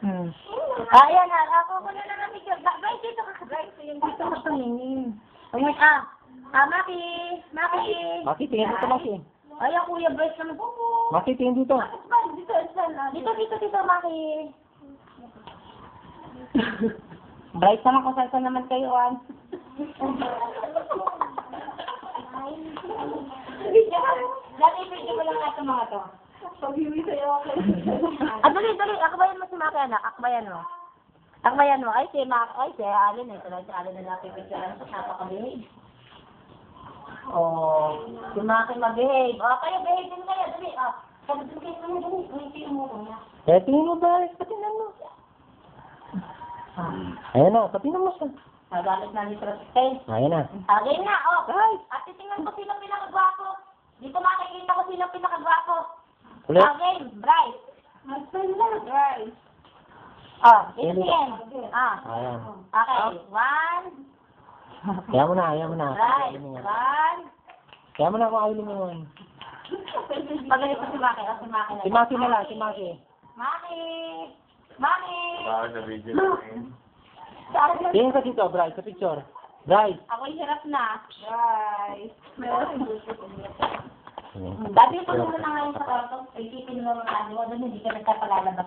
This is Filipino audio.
Ayan na, ako na lang ang picture. Guys, dito ka, guys. Dito ka tumingin. Maki. Maki, tingin dito, Maki. Ay, Kuya Bryce naman. Maki, tingin dito. Dito, Maki. Bryce naman, kung saan naman kayo, Dati, video ko lang nga ito mga to. Pag-iwi sa'yo ako. Dali. Akbayan mo si Maki, anak. Akbayan mo. Ay, si Alin. Ito lang si Alin na napipicturean sa napakabihave. Si Maki mag-behave. Kayo, behave din kayo. Dali, Pag-behave mo dali. Tingin mo niya. Tingin mo ba? Patinan mo. Ayan na, patinan mo siya. Nagalit na ni Trottel. Ayan na. Again na, At titingnan ko sino pinakagwapo. Dito makikita ko sino pinakagwapo. Ulit. Again, Bryce. Bryce. Ito yan. Ayan. Okay, 1. Kaya mo na. Bryce, 1. Kaya mo na kung ayaw mo yun. Magalit ko si Maki. Si Maki na. Si Maki na lang, si Maki. Maki! Baka sa video namin. Tingin ka dito, Bryce, sa picture. Bryce. Ako'y hirap na. Bryce. Dati pag muna na ngayon sa kwarto, isipin mo mga ano, doon hindi ka nagkapalalabas.